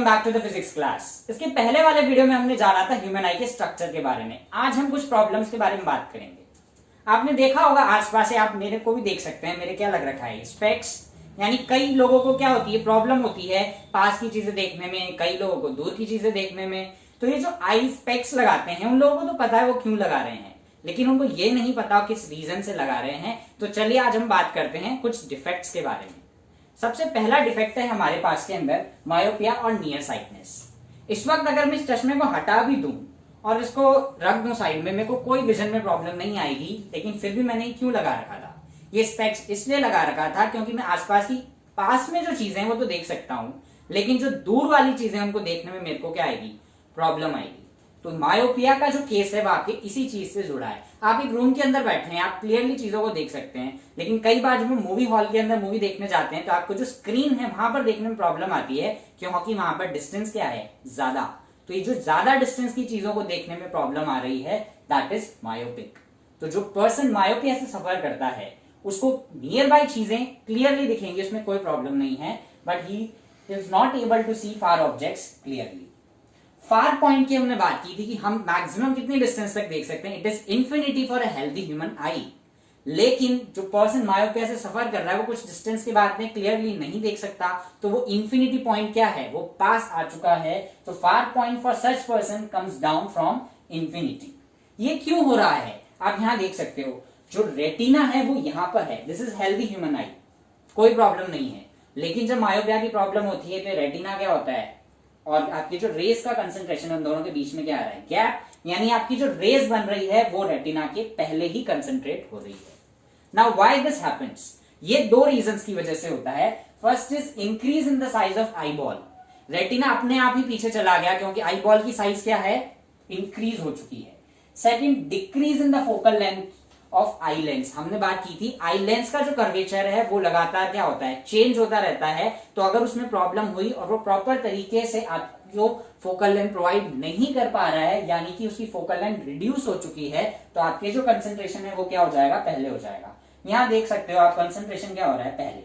Back to the physics class. इसके पहले वाले वीडियो में हमने जाना था ह्यूमन आई के स्ट्रक्चर के बारे में। आज हम कुछ प्रॉब्लम्स के बारे में बात करेंगे। आपने देखा होगा आसपास से, आप मेरे को भी देख सकते हैं, मेरे क्या लग रखा है स्पेक्स। यानी कई लोगों को क्या होती है, प्रॉब्लम होती है पास की चीजें देखने में, कई लोगों को दूर की चीजें देखने में। तो ये जो आई स्पेक्स लगाते हैं उन लोगों को तो पता है वो क्यों लगा रहे हैं, लेकिन उनको ये नहीं पता किस रीजन से लगा रहे हैं। तो चलिए आज हम बात करते हैं कुछ डिफेक्ट्स के बारे में। सबसे पहला डिफेक्ट है हमारे पास के अंदर मायोपिया और नियर साइटनेस। इस वक्त अगर मैं इस चश्मे को हटा भी दूं और इसको रख दूं साइड में, मेरे को कोई विजन में प्रॉब्लम नहीं आएगी, लेकिन फिर भी मैंने क्यों लगा रखा था? ये स्पेक्स इसलिए लगा रखा था क्योंकि मैं आसपास की पास में जो चीजें हैं वो तो देख सकता हूं, लेकिन जो दूर वाली चीजें उनको देखने में मेरे को क्या आएगी, प्रॉब्लम आएगी। तो मायोपिया का जो केस है वो आपके इसी चीज से जुड़ा है। आप एक रूम के अंदर बैठे हैं, आप क्लियरली चीजों को देख सकते हैं, लेकिन कई बार जब हम मूवी हॉल के अंदर मूवी देखने जाते हैं तो आपको जो स्क्रीन है वहां पर देखने में प्रॉब्लम आती है, क्योंकि वहां पर डिस्टेंस क्या है, ज्यादा। तो ये जो ज्यादा डिस्टेंस की चीजों को देखने में प्रॉब्लम आ रही है, दैट इज मायोपिक। तो जो पर्सन मायोपिया से सफर करता है उसको नियर बाय चीजें क्लियरली दिखेंगी, उसमें कोई प्रॉब्लम नहीं है, but he is not able to see far objects clearly. Far point की हमने बात की थी कि हम मैक्सिमम कितनी डिस्टेंस तक देख सकते हैं, it is infinity for a healthy human आई। लेकिन जो पर्सन मायोपिया से सफर कर रहा है वो कुछ डिस्टेंस के बाद में क्लियरली नहीं देख सकता, तो वो इंफिनिटी पॉइंट क्या है, वो पास आ चुका है। तो far point for such person comes down from infinity. ये क्यों हो रहा है आप यहां देख सकते हो, जो रेटिना है वो यहां पर है, दिस इज हेल्दी ह्यूमन आई, कोई प्रॉब्लम नहीं है। लेकिन जब मायोपिया की प्रॉब्लम होती है तो रेटिना क्या होता है, और आपकी जो रेस का कंसंट्रेशन उन दोनों के बीच में क्या आ रहा है, गैप। यानी आपकी जो रेस बन रही है वो रेटिना के पहले ही कंसंट्रेट हो रही है। नाउ व्हाई दिस हैपेंस, ये दो रीजंस की वजह से होता है। First is increase in the size of eye ball. Retina अपने आप ही पीछे चला गया क्योंकि आई बॉल की साइज क्या है, इंक्रीज हो चुकी है। Second, decrease in the focal length of eye lens. हमने बात की थी आई लेंस का जो कर्वेचर है वो लगातार क्या होता है, चेंज होता रहता है। तो अगर उसमें प्रॉब्लम हुई और वो प्रॉपर तरीके से आप जो फोकल लेंथ प्रोवाइड नहीं कर पा रहा है, यानी कि उसकी फोकल लेंथ रिड्यूस हो चुकी है, तो आपके जो कंसंट्रेशन है वो क्या हो जाएगा, पहले हो जाएगा। यहां देख सकते हो आप कंसंट्रेशन क्या हो रहा है, पहले।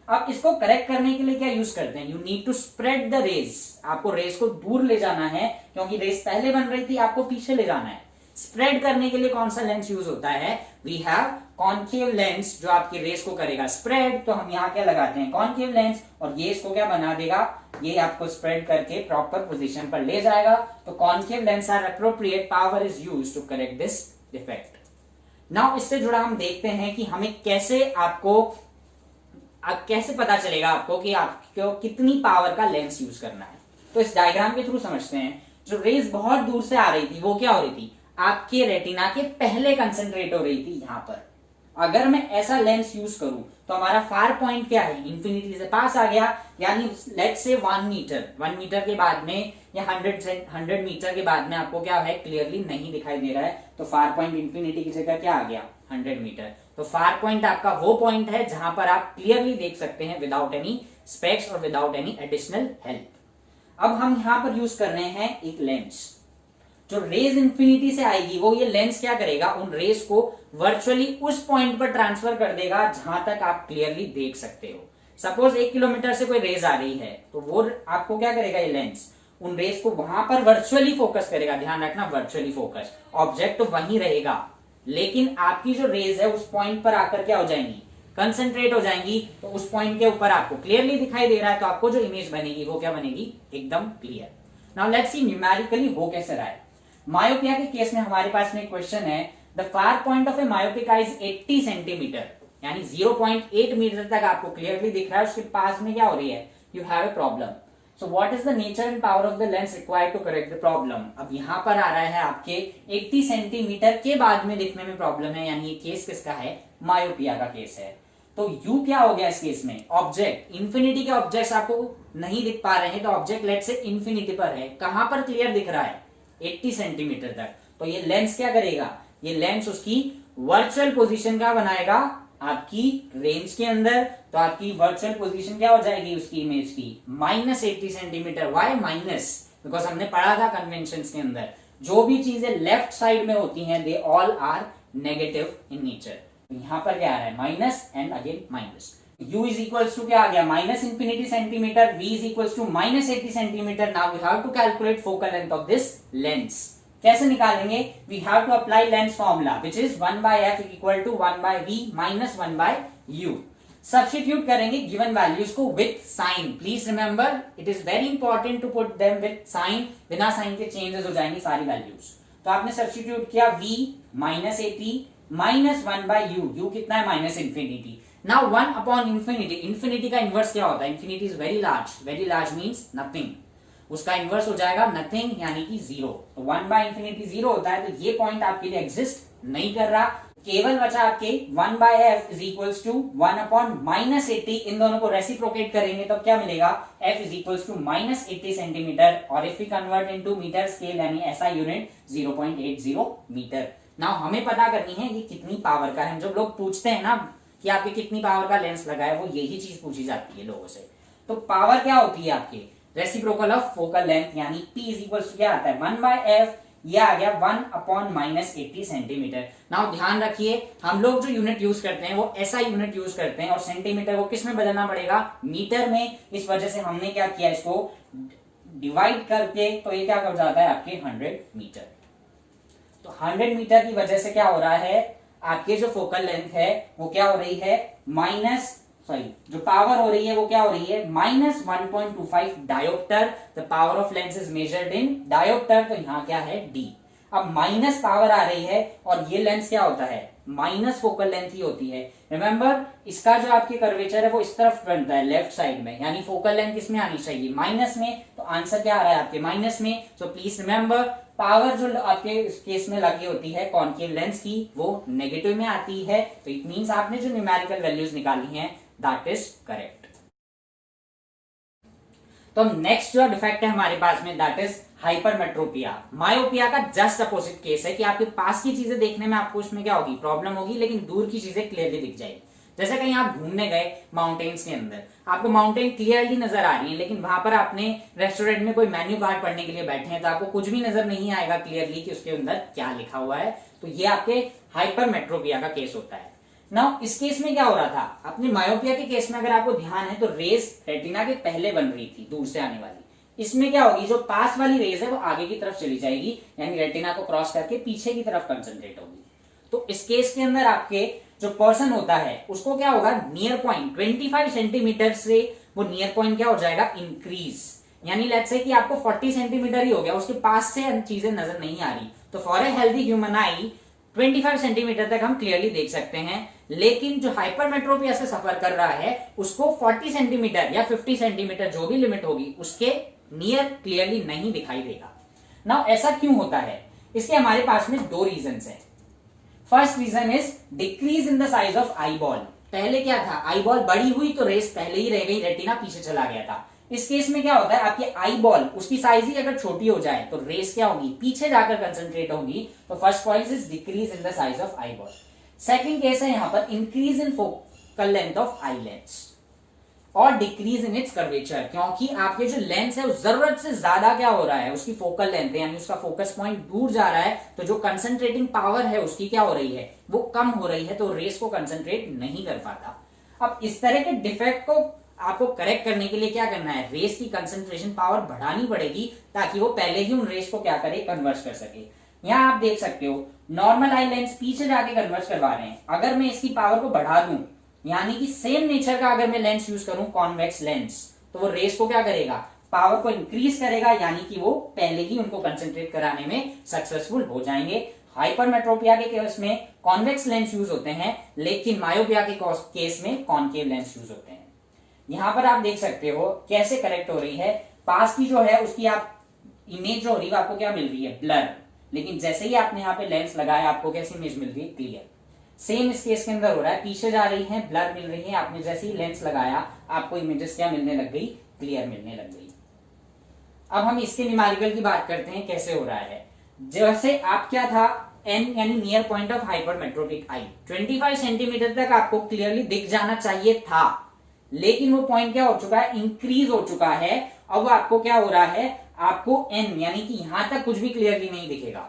आप इसको करेक्ट करने के लिए क्या यूज करते हैं, you need to spread the rays. आपको रेस को दूर ले जाना है, क्योंकि रेस पहले बन रही थी, आपको पीछे ले जाना है। स्प्रेड करने के लिए कौन सा लेंस यूज होता है, वी हैव कॉन्केव लेंस, जो आपकी रेस को करेगा स्प्रेड। तो हम यहाँ क्या लगाते हैं, कॉन्केव लेंस, और ये इसको क्या बना देगा, ये आपको स्प्रेड करके प्रॉपर पोजीशन पर ले जाएगा। तो concave lens are appropriate, power is used to correct this defect. Now इससे जुड़ा हम देखते हैं कि हमें कैसे कैसे पता चलेगा आपको कि आपको कितनी पावर का लेंस यूज करना है। तो इस डायग्राम के थ्रू समझते हैं। जो रेस बहुत दूर से आ रही थी वो क्या हो रही थी, आपके रेटिना के पहले कंसंट्रेट हो रही थी यहां पर। अगर मैं ऐसा लेंस यूज करूं तो हमारा फार पॉइंट क्या है, इंफिनिटी से पास आ गया। यानी लेट्स से 1 मीटर के बाद में या 100 मीटर के बाद में आपको क्या है, क्लियरली नहीं दिखाई दे रहा है, तो फार पॉइंट इंफिनिटी की जगह क्या आ गया, 100 मीटर। तो फार पॉइंट आपका वो पॉइंट है जहां पर आप क्लियरली देख सकते हैं विदाउट एनी स्पेक्स और विदाउट एनी एडिशनल हेल्प। अब हम यहां पर यूज कर रहे हैं एक लेंस। जो रेज इंफिनिटी से आएगी वो ये लेंस क्या करेगा, उन रेस को वर्चुअली उस पॉइंट पर ट्रांसफर कर देगा जहां तक आप क्लियरली देख सकते हो। सपोज 1 किलोमीटर से कोई रेज आ रही है, तो वो आपको क्या करेगा, ये लेंस उन रेस को वहां पर वर्चुअली फोकस करेगा। ध्यान रखना, वर्चुअली फोकस, ऑब्जेक्ट तो वहीं रहेगा, लेकिन आपकी जो रेज है उस पॉइंट पर आकर क्या हो जाएंगी, कंसंट्रेट हो जाएंगी। तो उस पॉइंट के ऊपर आपको क्लियरली दिखाई दे रहा है, तो आपको जो इमेज बनेगी वो क्या बनेगी, एकदम clear. Now let's see numerically हो कैसे रहा है। मायोपिया के केस में हमारे पास में क्वेश्चन है, the far point of A myopic I is 80 centimetre, यानी 0.8 मीटर तक आपको क्लियरली दिख रहा है। उसके पास में क्या हो रही है, you have a problem. So what is the nature and power of the lens required to correct the problem. अब यहां पर आ रहा है आपके 80 सेंटीमीटर के बाद में दिखने में प्रॉब्लम है, यानी ये केस किसका है, मायोपिया का केस है। तो यू क्या हो गया इस केस में, ऑब्जेक्ट इंफिनिटी के ऑब्जेक्ट्स आपको नहीं दिख पा रहे हैं, तो ऑब्जेक्ट लेट से इंफिनिटी पर है, कहां पर क्लियर दिख रहा है, 80 सेंटीमीटर तक। तो ये लेंस क्या करेगा, ये लेंस उसकी वर्चुअल पोजीशन का बनाएगा आपकी रेंज के अंदर। तो आपकी वर्चुअल पोजीशन क्या हो जाएगी उसकी इमेज की, -80 सेंटीमीटर। वाई माइनस, बिकॉज हमने पढ़ा था कन्वेंशन के अंदर, जो भी चीजें लेफ्ट साइड में होती हैं they all are negative in nature. यहां पर क्या आ रहा है, minus and again minus. u is equals to क्या आ गया, minus infinity centimetre, v is equals to minus 80 centimetre. Now we have to calculate focal length of this lens. कैसे निकालेंगे, we have to apply lens formula which is 1/f equal to 1/v minus 1/u। Substitute करेंगे given values को with sign. Please remember it is very important to put them with sign, बिना sign के changes हो जाएंगी सारी values. तो आपने substitute किया v minus 80 minus 1/u, u कितना है minus infinity. Now 1 upon infinity, infinity का इनवर्स क्या होता है, infinity is very large means nothing, उसका इनवर्स हो जाएगा नथिंग यानी कि जीरो। तो 1/इंफिनिटी जीरो होता है, तो ये पॉइंट आपके लिए एग्जिस्ट नहीं कर रहा। केवल बचा आपके 1/f is equals to 1 upon minus 80। इन दोनों को रेसिप्रोकेट करेंगे तो क्या मिलेगा, f is equals to minus 80 centimetre, और if we convert into metre scale यानी ऐसा यूनिट 0.80 मीटर। नाउ हमें पता करनी है ये कितनी पावर का है। हम जब लोग पूछते हैं ना कि आपके कितनी पावर का लेंस लगा है, वो यही चीज पूछी जाती है लोगों से। तो पावर क्या होती है आपके, रेसिप्रोकल ऑफ फोकल लेंथ यानी p इज इक्वल्स टू क्या आता है 1/f, ये आ गया 1 अपॉन माइनस 80 सेंटीमीटर। नाउ ध्यान रखिए हम लोग जो यूनिट यूज करते हैं वो ऐसा यूनिट यूज करते हैं, और सेंटीमीटर को किस में बदलना पड़ेगा, मीटर में। इस वजह से हमने क्या किया, इसको डिवाइड करके, तो ये क्या कर जाता है आपके 100 मीटर। तो 100 मीटर की वजह से क्या हो रहा है, आपके जो फोकल लेंथ है वो क्या हो रही है जो पावर हो रही है वो क्या हो रही है minus 1.25 dioptre. The power of lens is measured in dioptre, तो यहाँ क्या है d। अब माइनस पावर आ रही है, और ये लेंस क्या होता है माइनस फोकल लेंथ ही होती है। रिमेंबर इसका जो आपके कर्वेचर है वो इस तरफ बनता है लेफ्ट साइड में, यानी फोकल लेंथ किसमें आनी चाहिए माइनस में। तो आंसर क्या आ रहा है आपके माइनस में। सो प्लीज रिमेंबर पावर जो आपके इस केस में लगी होती है कॉन्केव लेंस की वो नेगेटिव में आती है। तो इट मींस आपने जो न्यूमेरिकल वैल्यूज निकाली हैं दैट इज करेक्ट। तो नेक्स्ट जो डिफेक्ट है हमारे पास में दैट इज हाइपरमेट्रोपिया। मायोपिया का जस्ट अपोजिट केस है कि आपके पास की चीजें देखने में आपको उसमें क्या होगी प्रॉब्लम होगी, लेकिन दूर की चीजें क्लियरली दिख जाएगी। जैसे कहीं आप घूमने गए माउंटेन्स के अंदर, आपको माउंटेन क्लियरली नजर आ रही है, लेकिन वहां पर आपने रेस्टोरेंट में कोई मेन्यू कार्ड पढ़ने के लिए बैठे हैं तो आपको कुछ भी नजर नहीं आएगा क्लियरली कि उसके अंदर क्या लिखा हुआ है। तो ये आपके हाइपरमेट्रोपिया का केस होता है। नाउ इस केस में क्या हो रहा था, अपने मायोपिया के केस में अगर आपको ध्यान है तो रेस रेटिना के पहले बन रही थी दूर से आने वाली। इसमें क्या होगी, जो पास वाली रेज है वो आगे की तरफ चली जाएगी, यानी रेटिना को क्रॉस करके पीछे की तरफ कंसंट्रेट होगी। तो इस केस के अंदर आपके जो पर्सन होता है उसको क्या होगा, नियर पॉइंट 25 सेंटीमीटर से वो नियर पॉइंट क्या हो जाएगा इंक्रीज, यानी लेट्स से कि आपको 40 सेंटीमीटर ही हो गया, उसके पास से चीजें नजर नहीं आ रही। तो for a healthy human I 25 centimetre तक हम क्लियरली देख सकते हैं, लेकिन जो हाइपरमेट्रोपिया से सफर कर रहा है उसको 40 सेंटीमीटर या 50 सेंटीमीटर जो भी लिमिट होगी उसके नियर क्लियरली नहीं दिखाई देगा। नाउ ऐसा क्यों होता है, इसके हमारे पास में दो रीजंस हैं। First reason is decrease in the size of eyeball. पहले क्या था, आई बॉल बड़ी हुई तो रेस पहले ही रह गई, रेटिना पीछे चला गया था। इस केस में क्या होता है, आपकी आई बॉल उसकी साइज ही अगर छोटी हो जाए तो रेस क्या होगी पीछे जाकर कंसंट्रेट होगी। तो first point is decrease in the size of eye ball. Second case है यहां पर increase in focal length of eye lens और डिक्रीज इन इट्स कर्वेचर, क्योंकि आपके जो लेंस है उस जरूरत से ज्यादा क्या हो रहा है, उसकी फोकल लेंथ है यानी उसका फोकस पॉइंट दूर जा रहा है, तो जो कंसंट्रेटिंग पावर है उसकी क्या हो रही है वो कम हो रही है, तो रेस को कंसंट्रेट नहीं कर पाता। अब इस तरह के डिफेक्ट को आपको करेक्ट करने के लिए क्या करना है, रेस की कंसंट्रेशन पावर बढ़ानी पड़ेगी ताकि वो पहले ही उन रेस को क्या करे कन्वर्ट कर सके। यहां आप देख सकते हो नॉर्मल आई लेंस पीछे जाके कन्वर्ट करवा रहे हैं, अगर मैं इसकी पावर को बढ़ा दूं यानी कि सेम नेचर का अगर मैं लेंस यूज करूं कॉन्वेक्स लेंस, तो वो रेस को क्या करेगा पावर को इंक्रीज करेगा, यानी कि वो पहले ही उनको कंसंट्रेट कराने में सक्सेसफुल हो जाएंगे। हाइपरमेट्रोपिया के केस में कॉन्वेक्स लेंस यूज होते हैं, लेकिन मायोपिया के केस में कॉन्केव लेंस यूज होते हैं। यहां पर आप देख सकते हो कैसे करेक्ट हो रही है, पास की जो है उसकी आप इमेज जो हो रही है आपको क्या मिल रही है ब्लर, लेकिन जैसे ही आपने यहाँ पे लेंस लगाया आपको कैसी इमेज मिल रही है क्लियर। सेम इस केस के अंदर हो रहा है, पीछे जा रही है ब्लर मिल रही है, आपने जैसे ही लेंस लगाया आपको इमेजेस क्या मिलने लग गई क्लियर मिलने लग गई। अब हम इसके न्यूमेरिकल की बात करते हैं कैसे हो रहा है। जैसे आप क्या था एन यानी near point of hypermetropic I 25 centimetre तक आपको क्लियरली दिख जाना चाहिए था, लेकिन वो पॉइंट क्या हो चुका है इंक्रीज हो चुका है। अब आपको क्या हो रहा है, आपको एन यानी कि यहां तक कुछ भी क्लियरली नहीं दिखेगा।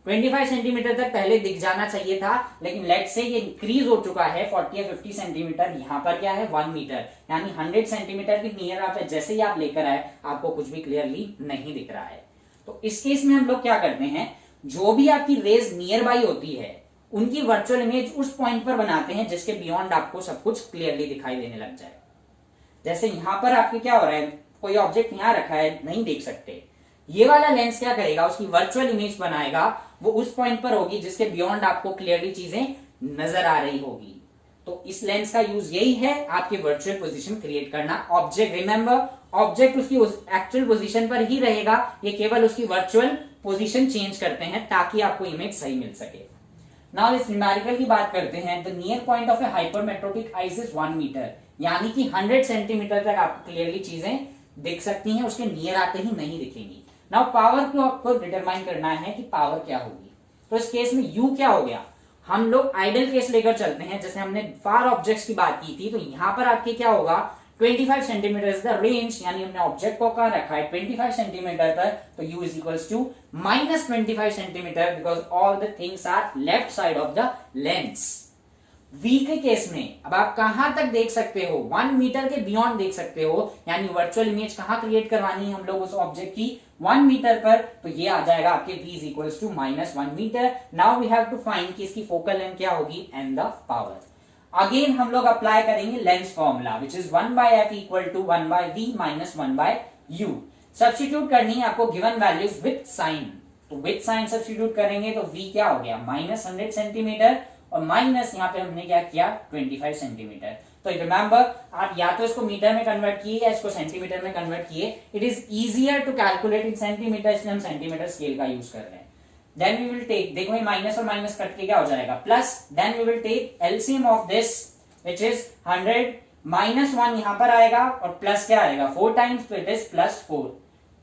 25 सेंटीमीटर तक पहले दिख जाना चाहिए था, लेकिन लेट से ये इंक्रीज हो चुका है 40 या 50 सेंटीमीटर। यहाँ पर क्या है 1 मीटर, यानी 100 सेंटीमीटर की नियर आप जैसे ही आप लेकर आए आपको कुछ भी क्लियरली नहीं दिख रहा है। तो इस केस में हम लोग क्या करते हैं, जो भी आपकी रेज नियर बाई होती है उनकी वर्चुअल इमेज उस पॉइंट पर बनाते हैं जिसके बियॉन्ड आपको सब कुछ क्लियरली दिखाई देने लग जाए। जैसे यहां पर आपके क्या हो रहा है, कोई ऑब्जेक्ट यहां रखा है, नहीं देख सकते, ये वाला लेंस क्या करेगा, उसकी वर्चुअल इमेज बनाएगा, वो उस पॉइंट पर होगी जिसके बियॉन्ड आपको क्लियरली चीजें नजर आ रही होगी। तो इस लेंस का यूज यही है, आपकी वर्चुअल पोजीशन क्रिएट करना। ऑब्जेक्ट रिमेंबर, ऑब्जेक्ट उसकी एक्चुअल पोजीशन पर ही रहेगा, ये केवल उसकी वर्चुअल पोजीशन चेंज करते हैं ताकि आपको इमेज सही मिल सके। नाउ इस न्यूमेरिकल की बात करते हैं। The near point of a hypermetropic eyes is 1 metre, यानी कि 100 सेंटीमीटर तक आपको क्लियरली चीजें दिख सकती हैं, उसके नियर आते ही नहीं दिखेंगी। नाउ पावर को आपको डिटरमाइन करना है कि पावर क्या होगी। तो इस केस में यू क्या हो गया, हम लोग आइडल केस लेकर चलते हैं, जैसे हमने फार ऑब्जेक्ट्स की बात की थी। तो यहां पर आपके क्या होगा, 25 सेंटीमीटर इज द रेंज, यानी हमने ऑब्जेक्ट को कहां रखा है 25 सेंटीमीटर तक, तो u is equals to -25 centimetre, because all the things are left side of the lens. v के केस में अब आप कहां तक देख सकते हो, 1 मीटर के बियॉन्ड देख सकते हो, यानी वर्चुअल इमेज कहां क्रिएट करवानी है हम लोग उस ऑब्जेक्ट की 1 मीटर पर, तो ये आ जाएगा आपके v is equals to -1 metre. Now we have to find कि इसकी फोकल लेंथ क्या होगी एंड द पावर। अगेन हम लोग अप्लाई करेंगे lens formula which is 1/f equal to 1/v minus 1/u। Substitute करनी है आपको गिवन वैल्यूज विथ साइन, तो विथ साइन सब्स्टिट्यूट करेंगे तो v क्या हो गया -100 सेंटीमीटर और माइनस यहाँ पे हमने क्या किया 25 सेंटीमीटर। तो रिमेंबर आप या तो इसको मीटर में कन्वर्ट किए या इसको सेंटीमीटर में कन्वर्ट किए, it is easier to calculate in centimetre, इसलिए हम सेंटीमीटर स्केल का यूज कर रहे हैं। Then we will take, देखो ये माइनस और माइनस कट के क्या हो जाएगा plus, then we will take LCM of this which is 100 -1 यहां पर आएगा और प्लस क्या आएगा 4 टाइम्स, तो इट इज +4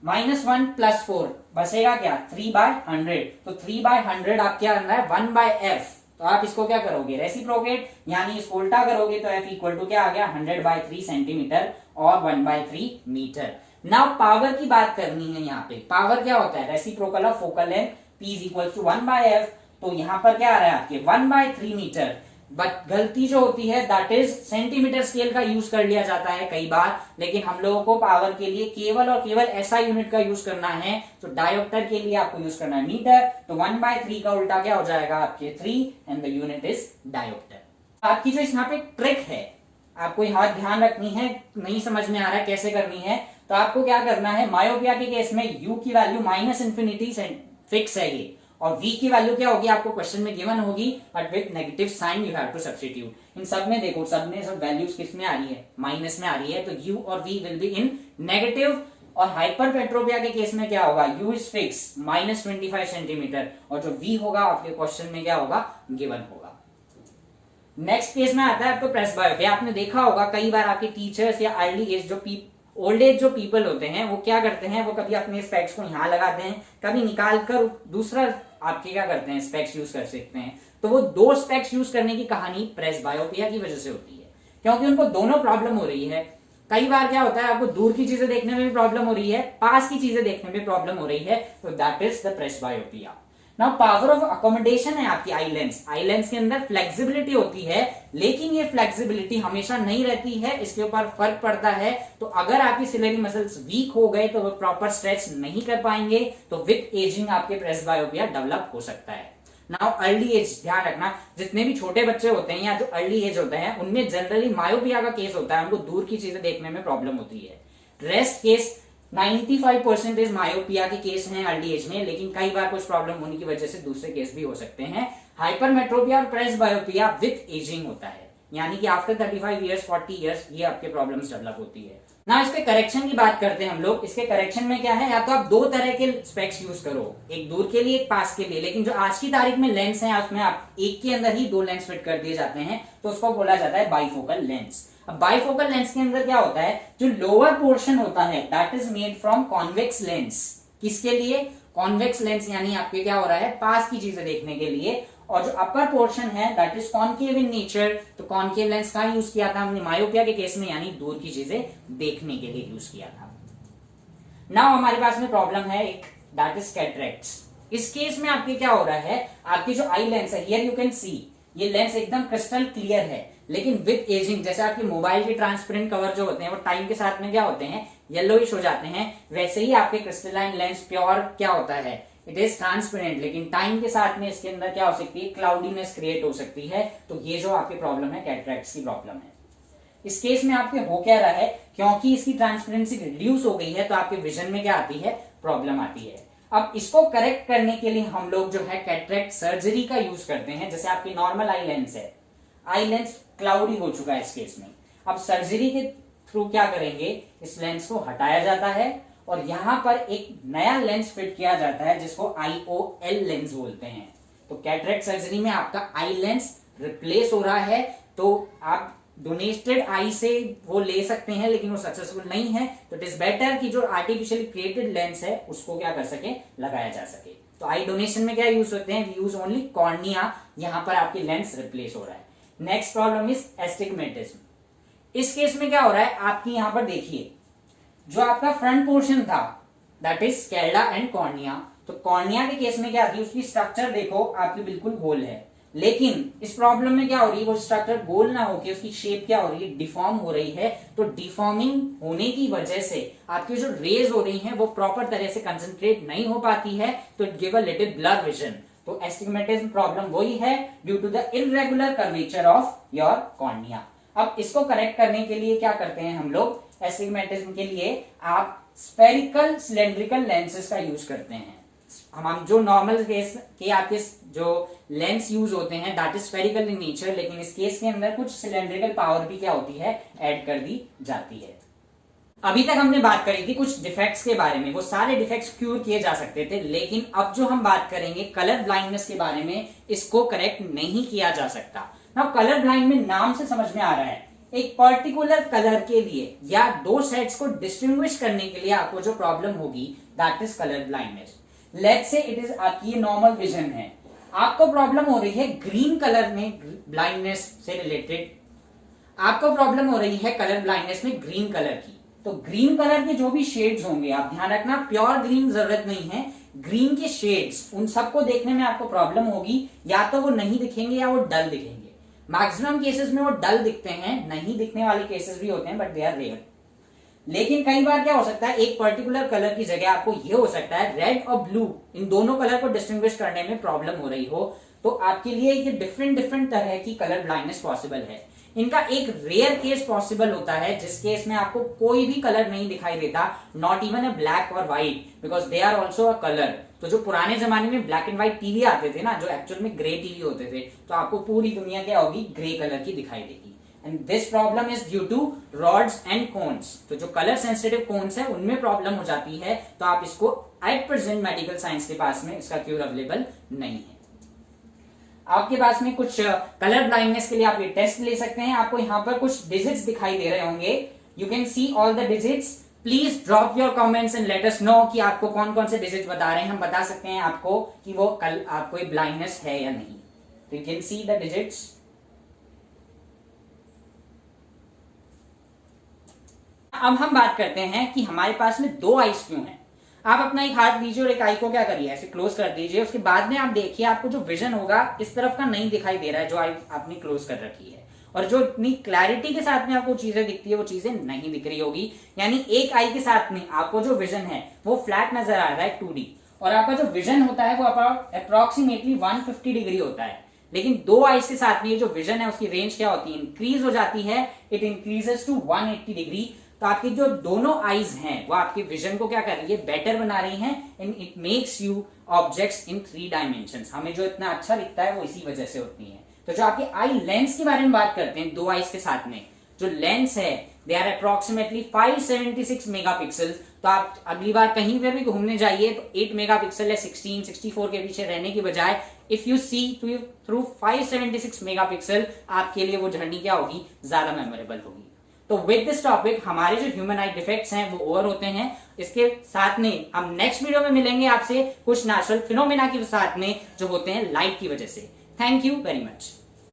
-1 +4 बचेगा क्या 3/100। तो 3/100 आप क्या करना है 1/f, तो आप इसको क्या करोगे रेसिप्रोकेट, यानी इसको उल्टा करोगे तो f इक्वल टू क्या आ गया 100/3 सेंटीमीटर और 1/3 मीटर। नाउ पावर की बात करनी है, यहाँ पे पावर क्या होता है reciprocal of focal length, P is equals to 1/f, तो यहां पर क्या आ रहा है आपके 1/3 मीटर। बट गलती जो होती है दैट इज सेंटीमीटर स्केल का यूज कर लिया जाता है कई बार, लेकिन हम लोगों को पावर के लिए केवल और केवल ऐसा यूनिट का यूज करना है, तो डायोप्टर के लिए आपको यूज करना है मीटर, तो 1/3 का उल्टा क्या हो जाएगा आपके 3 and the unit is dioptre. आपकी जो यहाँ पे ट्रिक है आपको यहाँ ध्यान रखनी है, नहीं समझ में आ रहा है कैसे करनी है, तो आपको क्या करना है मायोपिया के केस में u की वैल्यू -∞ फिक्स है ये, और v की वैल्यू क्या होगी आपको क्वेश्चन में गिवन होगी, but with negative sign you have to substitute. इन सब में देखो सब में सब वैल्यूज किस में आ रही है माइनस में आ रही है, तो u और v will be in negative. और हाइपरमेट्रोपिया के केस में क्या होगा u इज फिक्स -25 सेंटीमीटर और जो v होगा आपके क्वेश्चन में क्या होगा गिवन होगा। नेक्स्ट केस में आता है आपको प्रेसबायोपिया। आपने देखा होगा कई बार आपके टीचर्स या अर्ली एज जो ओल्ड एज जो पीपल होते हैं वो क्या करते हैं, वो कभी अपने स्पेक्स को यहाँ लगाते हैं, कभी निकाल कर दूसरा आपके क्या करते हैं स्पेक्स यूज कर सकते हैं। तो वो 2 स्पेक्स यूज करने की कहानी प्रेसबायोपिया की वजह से होती है, क्योंकि उनको दोनों प्रॉब्लम हो रही है। कई बार क्या होता है आपको दूर की चीजें देखने में भी प्रॉब्लम हो रही है, पास की चीजें देखने में प्रॉब्लम हो रही है, तो that is the presbyopia. Now power of accommodation है आपकी आई लेंस के अंदर फ्लेक्सिबिलिटी होती है, लेकिन ये फ्लेक्सिबिलिटी हमेशा नहीं रहती है, इसके ऊपर फर्क पड़ता है। तो अगर आपकी सिलेरी मसल्स वीक हो गए तो वो प्रॉपर स्ट्रेच नहीं कर पाएंगे, तो विद एजिंग आपके प्रेसबायोपिया डेवलप हो सकता है। नाउ अर्ली एज ध्यान रखना, जितने भी छोटे बच्चे होते हैं या जो अर्ली एज होते हैं उनमें जनरली मायोपिया का केस होता है, उनको दूर की चीजें देखने में प्रॉब्लम होती है। रेस्ट केस 95% मायोपिया के केस हैं अर्ली एज में, लेकिन कई बार कुछ प्रॉब्लम होने की वजह से दूसरे केस भी हो सकते हैं। हाइपरमेट्रोपिया और प्रेसबायोपिया विद एजिंग होता है, यानी कि आफ्टर 35 इयर्स 40 इयर्स ये आपके प्रॉब्लम्स डेवलप होती है ना। इसके करेक्शन की बात करते हैं हम लोग। इसके करेक्शन में क्या है, या तो आप 2 तरह के स्पेक्स यूज करो, एक दूर के लिए एक पास के लिए, लेकिन जो आज की तारीख में लेंस है उसमें आप एक के अंदर ही 2 लेंस फिट कर दिए जाते हैं, तो उसको बोला जाता है बाइफोकल लेंस। अब बाइफोकल लेंस के अंदर क्या होता है, जो लोअर पोर्शन होता है that is made from convex lens. किसके लिए, कॉन्वेक्स लेंस, यानी आपके क्या हो रहा है पास की चीजें देखने के लिए, और जो अपर पोर्शन है that is concave in nature. तो कॉन्केव लेंस का यूज किया था हमने मायोपिया के केस में, यानी दूर की चीजें देखने के लिए यूज किया था। नाउ हमारे पास में प्रॉब्लम है एक दैट इज कैटरेक्ट्स। इस केस में आपके क्या हो रहा है, आपकी जो आई लेंस है, हियर यू कैन सी, ये लेंस एकदम क्रिस्टल क्लियर है, लेकिन विद एजिंग, जैसे आपके मोबाइल के ट्रांसपेरेंट कवर जो होते हैं वो टाइम के साथ में क्या होते हैं, येलोइश हो जाते हैं, वैसे ही आपके क्रिस्टलाइन लेंस प्योर क्या होता है, इट इज ट्रांसपेरेंट, लेकिन टाइम के साथ में इसके अंदर क्या हो सकती है, क्लाउडीनेस क्रिएट हो सकती है। तो ये जो आपकी प्रॉब्लम है, कैटरैक्ट्स की प्रॉब्लम है। इस केस में आपके हो क्या रहा है, क्योंकि इसकी ट्रांसपेरेंसी रिड्यूस हो गई है, तो आपके विजन में क्या आती है, प्रॉब्लम आती है। अब इसको करेक्ट करने के लिए हम लोग जो है कैटरैक्ट सर्जरी का यूज करते हैं। जैसे आपकी नॉर्मल आई लेंस है, आई लेंस क्लाउडी हो चुका है इस केस में, अब सर्जरी के थ्रू क्या करेंगे, इस लेंस को हटाया जाता है और यहां पर एक नया लेंस फिट किया जाता है जिसको IOL लेंस बोलते हैं। तो कैटरैक्ट सर्जरी में आपका आई लेंस रिप्लेस हो रहा है, तो आप डोनेटेड आई से वो ले सकते हैं, लेकिन वो सक्सेसफुल नहीं है, तो इट इज बेटर कि जो आर्टिफिशियली क्रिएटेड लेंस है उसको क्या कर सके, लगाया जा सके। तो आई डोनेशन में क्या यूज होते हैं, यूज ओनली कॉर्निया, यहां पर आपकी लेंस रिप्लेस हो रहा है। Next problem is astigmatism. इस केस में क्या हो रहा है, आपकी यहां पर देखिए, जो आपका फ्रंट पोर्शन था दैट इज स्केल्डा एंड कॉर्निया, तो कॉर्निया के केस में क्या थी, उसकी स्ट्रक्चर देखो आपकी बिल्कुल गोल है, लेकिन इस प्रॉब्लम में क्या हो रही है, वो स्ट्रक्चर गोल ना होकर उसकी शेप क्या हो रही है, डिफॉर्म हो रही है। तो डिफॉर्मिंग होने की वजह से आपकी जो रेज हो रही हैं वो प्रॉपर तरह से कंसंट्रेट नहीं हो पाती है, तो it give a little blur vision. तो एस्टिग्मेटिज्म प्रॉब्लम वही है, due to the irregular curvature of your cornea. अब इसको करेक्ट करने के लिए क्या करते हैं हम लोग, एस्टिग्मेटिज्म के लिए आप स्फेरिकल सिलेंड्रिकल लेंसेज का यूज करते हैं। हम जो नॉर्मल केस के आपके जो लेंस यूज होते हैं that is spherical in nature, लेकिन इस केस के अंदर कुछ सिलेंड्रिकल पावर भी क्या होती है, ऐड कर दी जाती है। अभी तक हमने बात करी थी कुछ डिफेक्ट्स के बारे में, वो सारे डिफेक्ट्स क्यूर किए जा सकते थे, लेकिन अब जो हम बात करेंगे कलर ब्लाइंडनेस के बारे में, इसको करेक्ट नहीं किया जा सकता। नाउ कलर ब्लाइंड में नाम से समझ में आ रहा है, एक पर्टिकुलर कलर के लिए या दो सेट्स को डिस्टिंग्विश करने के लिए आपको जो प्रॉब्लम होगी that is colour blindness. Let's say it is आपकी ये नॉर्मल विजन है, आपको प्रॉब्लम हो रही है ग्रीन कलर में ब्लाइंडनेस से रिलेटेड, आपको प्रॉब्लम हो रही है कलर ब्लाइंडनेस में ग्रीन कलर की। तो ग्रीन कलर के जो भी शेड्स होंगे, आप ध्यान रखना प्योर ग्रीन जरूरत नहीं है, ग्रीन के शेड्स उन सबको देखने में आपको प्रॉब्लम होगी, या तो वो नहीं दिखेंगे या वो डल दिखेंगे। मैक्सिमम केसेस में वो डल दिखते हैं, नहीं दिखने वाले केसेस भी होते हैं, बट दे आर रेयर। लेकिन कई बार क्या हो सकता है, एक पर्टिकुलर कलर की जगह आपको ये हो सकता है रेड और ब्लू, इन दोनों कलर को डिस्टिंग्विश करने में प्रॉब्लम हो रही हो, तो आपके लिए ये डिफरेंट तरह की कलर ब्लाइंडनेस पॉसिबल है। इनका एक रेयर केस पॉसिबल होता है जिस केस में आपको कोई भी कलर नहीं दिखाई देता, नॉट इवन अ ब्लैक और white, because they are also a colour. तो जो पुराने जमाने में ब्लैक एंड व्हाइट टीवी आते थे ना, जो एक्चुअल में ग्रे टीवी होते थे, तो आपको पूरी दुनिया क्या होगी, ग्रे कलर की दिखाई देगी। And this problem is due to rods and cones. तो जो कलर सेंसिटिव कोन्स है उनमें प्रॉब्लम हो जाती है, तो आप इसको एट प्रेजेंट मेडिकल साइंस के पास में इसका क्यूर अवेलेबल नहीं है। आपके पास में कुछ कलर ब्लाइंडनेस के लिए आप ये टेस्ट ले सकते हैं। आपको यहाँ पर कुछ डिजिट्स दिखाई दे रहे होंगे, you can see all the digits. Please drop your comments and let us know कि आपको कौन कौन से डिजिट्स बता रहे हैं, हम बता सकते हैं आपको कि वो कल आपको ब्लाइंडनेस है या नहीं। तो you can see the digits. अब हम बात करते हैं कि हमारे पास में दो आईज क्यों हैं। आप अपना एक हाथ लीजिए और एक आई को क्या करिए, ऐसे क्लोज कर दीजिए। उसके बाद में आप देखिए आपको जो विजन होगा इस तरफ का नहीं दिखाई दे रहा है, जो आई आपने क्लोज कर रखी है, और जो इतनी क्लैरिटी के साथ में आपको चीजें दिखती है वो चीजें नहीं दिख रही होगी। यानी एक आई के साथ में आपको जो विजन है वो फ्लैट नजर आ रहा है 2D, और आपका जो विजन होता है वो अप्रोक्सीमेटली 150 डिग्री होता है। लेकिन दो आईज के साथ में ये जो विजन है उसकी रेंज क्या होती है, इंक्रीज हो जाती है, इट इंक्रीजेस टू 180 डिग्री। तो आपकी जो दोनों आईज हैं वो आपके विजन को क्या कर रही है, बेटर बना रही हैं, and it makes you objects in 3 dimensions. हमें जो इतना अच्छा दिखता है वो इसी वजह से होती है। तो जो आपकी आई लेंस के बारे में बात करते हैं, दो आईज के साथ में जो लेंस है दे आर अप्रोक्सीमेटली 576 मेगापिक्सल। तो आप अगली बार कहीं पर भी घूमने जाइए तो 8 मेगापिक्सल या 16, 64 के पीछे रहने की बजाय if you see through 576 megapixel, आपके लिए वो जर्नी क्या होगी, ज्यादा मेमोरेबल होगी। तो विद दिस टॉपिक हमारे जो ह्यूमन आई डिफेक्ट्स हैं वो ओवर होते हैं। इसके साथ में हम नेक्स्ट वीडियो में मिलेंगे आपसे कुछ नेचुरल फिनोमेना के साथ में जो होते हैं लाइट की वजह से। Thank you very much.